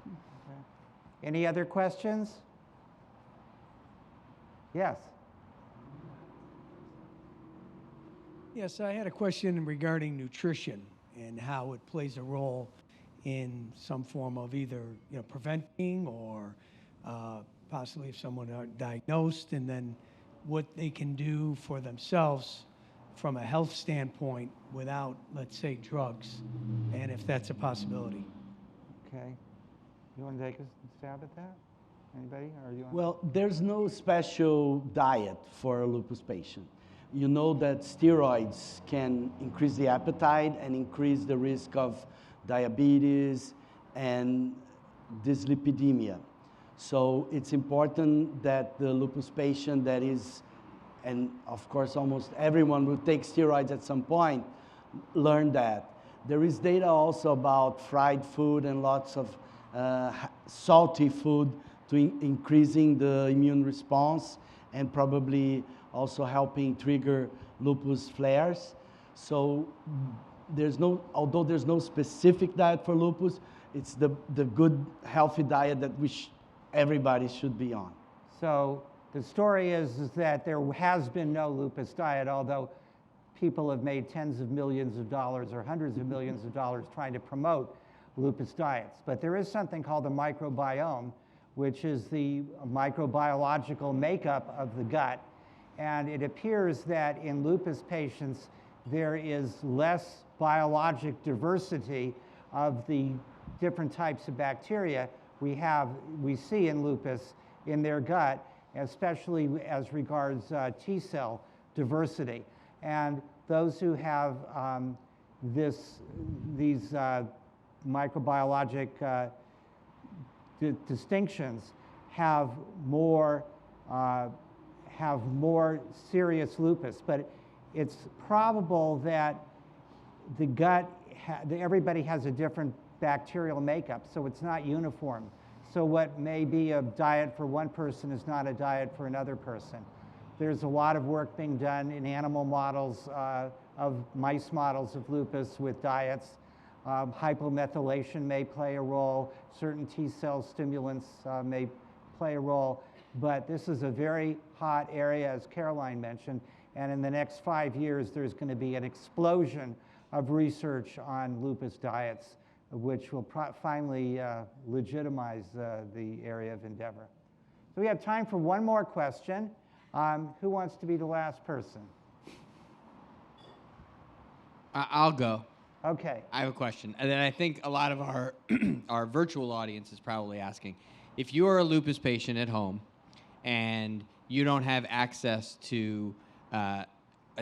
Okay. Any other questions? Yes. Yes, I had a question regarding nutrition and how it plays a role in some form of either preventing or possibly if someone are diagnosed and then what they can do for themselves from a health standpoint without, let's say, drugs, and if that's a possibility. Okay. You want to take a stab at that? Anybody? Or you want Well, there's no special diet for a lupus patient. You know that steroids can increase the appetite and increase the risk of diabetes and dyslipidemia. So it's important that the lupus patient that is, and of course almost everyone will take steroids at some point, learn that. There is data also about fried food and lots of salty food to increasing the immune response and probably also helping trigger lupus flares. So although there's no specific diet for lupus, it's the good, healthy diet that everybody should be on. So the story is that there has been no lupus diet, although people have made tens of millions of dollars or hundreds of millions of dollars trying to promote lupus diets. But there is something called the microbiome, which is the microbiological makeup of the gut. And it appears that in lupus patients, there is less biologic diversity of the different types of bacteria we see in lupus in their gut, especially as regards T cell diversity. And those who have these microbiologic distinctions have more serious lupus. But it's probable that the gut, everybody has a different bacterial makeup, so it's not uniform. So what may be a diet for one person is not a diet for another person. There's a lot of work being done in animal models, of mice models of lupus with diets. Hypomethylation may play a role. Certain T cell stimulants may play a role. But this is a very hot area, as Caroline mentioned. And in the next 5 years, there's going to be an explosion of research on lupus diets, which will finally legitimize the area of endeavor. So we have time for one more question. Who wants to be the last person? I'll go. Okay. I have a question. And then I think a lot of our our virtual audience is probably asking, if you are a lupus patient at home and you don't have access to a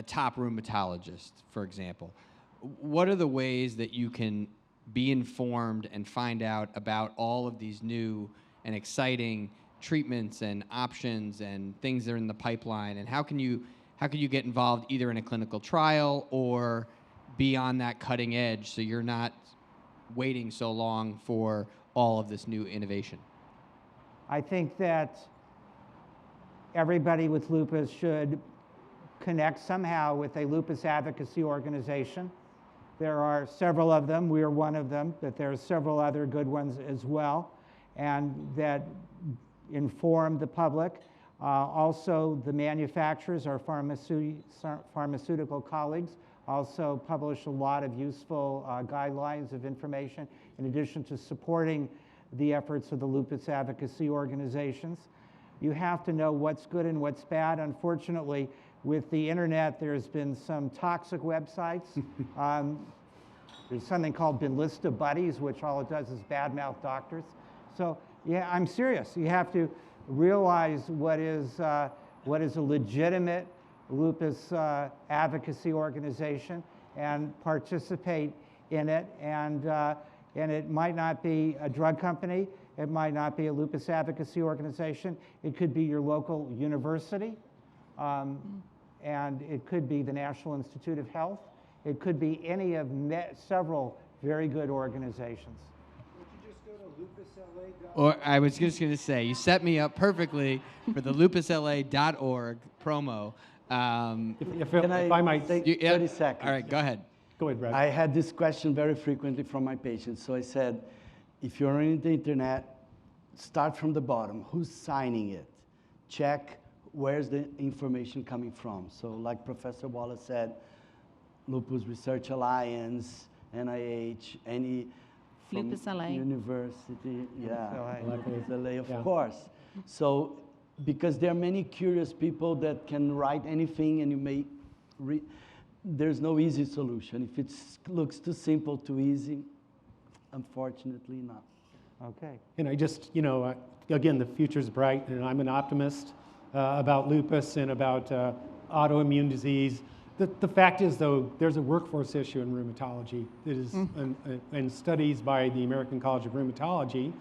top rheumatologist, for example, what are the ways that you can be informed and find out about all of these new and exciting treatments and options and things that are in the pipeline? And how can you get involved either in a clinical trial or be on that cutting edge so you're not waiting so long for all of this new innovation? I think that everybody with lupus should connect somehow with a lupus advocacy organization. There are several of them. We are one of them, but there are several other good ones as well, and that inform the public. Also, the manufacturers, our pharmaceutical colleagues, also publish a lot of useful guidelines of information in addition to supporting the efforts of the lupus advocacy organizations. You have to know what's good and what's bad. Unfortunately, with the internet, there's been some toxic websites. There's something called Benlista Buddies, which all it does is badmouth doctors. So yeah, I'm serious. You have to realize what is a legitimate lupus advocacy organization and participate in it. And it might not be a drug company. It might not be a lupus advocacy organization. It could be your local university. And it could be the National Institute of Health. It could be any of several very good organizations. Would you just go to lupusla.org? Or I was just going to say, you set me up perfectly for the lupusla.org promo. If I might take 30 seconds. All right, go ahead. Go ahead, Brad. I had this question very frequently from my patients. So I said, if you're on the internet, start from the bottom. Who's signing it? Check where's the information coming from. So like Professor Wallace said, Lupus Research Alliance, NIH, any from Lupus LA. university, yeah, LA. Lupus LA, of course. So because there are many curious people that can write anything, and you may there's no easy solution. If it looks too simple, too easy, unfortunately not. Okay. And I just, again, the future's bright, and I'm an optimist about lupus and about autoimmune disease. The fact is, though, there's a workforce issue in rheumatology. It is, and studies by the American College of Rheumatology,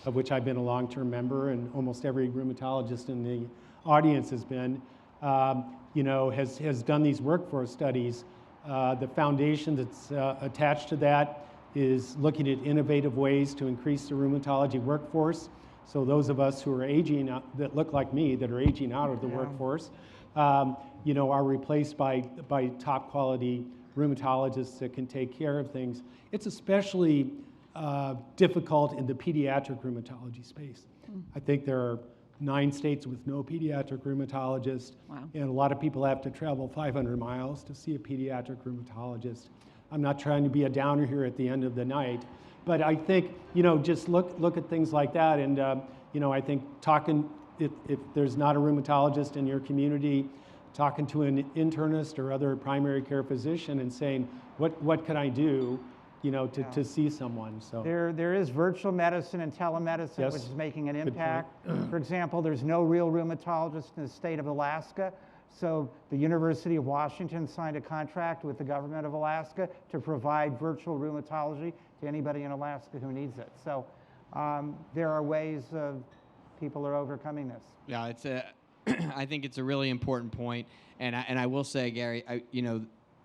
of which I've been a long-term member, and almost every rheumatologist in the audience has been, has done these workforce studies. The foundation that's attached to that is looking at innovative ways to increase the rheumatology workforce. So those of us who are aging, that look like me, that are aging out of the workforce, are replaced by top quality rheumatologists that can take care of things. It's especially difficult in the pediatric rheumatology space. I think there are 9 states with no pediatric rheumatologist, and a lot of people have to travel 500 miles to see a pediatric rheumatologist. I'm not trying to be a downer here at the end of the night, but I think, just look at things like that, and I think if there's not a rheumatologist in your community, talking to an internist or other primary care physician and saying, what can I do, to see someone. So there is virtual medicine and telemedicine, Yes. which is making an impact. For example, there's no real rheumatologist in the state of Alaska, so the University of Washington signed a contract with the government of Alaska to provide virtual rheumatology to anybody in Alaska who needs it. So there are ways people are overcoming this. Yeah, I think it's a really important point, and I will say, Gary,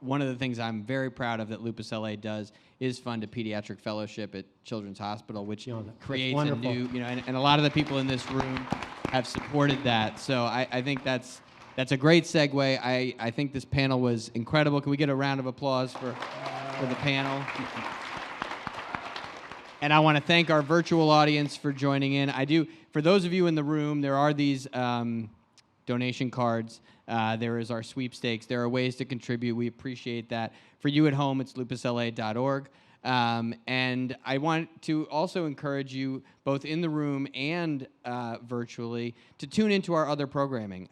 one of the things I'm very proud of that Lupus LA does is fund a pediatric fellowship at Children's Hospital, which creates a new, and a lot of the people in this room have supported that. So I think that's a great segue. I think this panel was incredible. Can we get a round of applause for the panel? And I want to thank our virtual audience for joining in. For those of you in the room, there are these donation cards. There is our sweepstakes. There are ways to contribute. We appreciate that. For you at home, it's lupusla.org. And I want to also encourage you, both in the room and virtually, to tune into our other programming.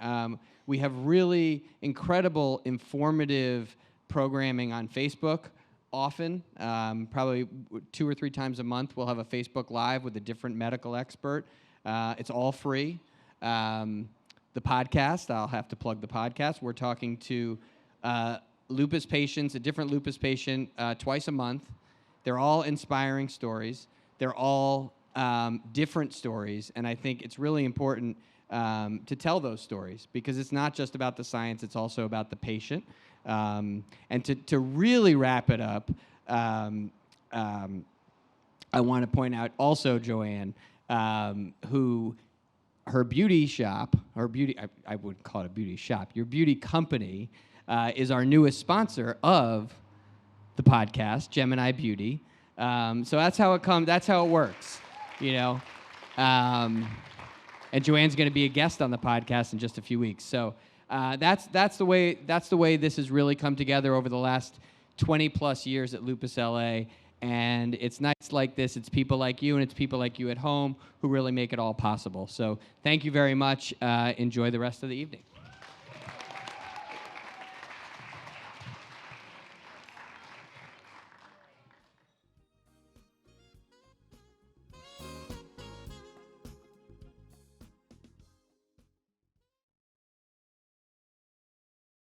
We have really incredible, informative programming on Facebook. Often, probably 2 or 3 times a month, we'll have a Facebook Live with a different medical expert. It's all free. The podcast, I'll have to plug the podcast. We're talking to lupus patients, a different lupus patient, twice a month. They're all inspiring stories. They're all different stories, and I think it's really important to tell those stories, because it's not just about the science, it's also about the patient. And to really wrap it up, I want to point out also Joanne, who her beauty shop, I wouldn't call it a beauty shop, your beauty company is our newest sponsor of the podcast, Gemini Beauty. So that's how it works, and Joanne's going to be a guest on the podcast in just a few weeks. So that's the way this has really come together over the last 20 plus years at Lupus LA. And it's nights like this, it's people like you, and it's people like you at home who really make it all possible. So thank you very much. Enjoy the rest of the evening.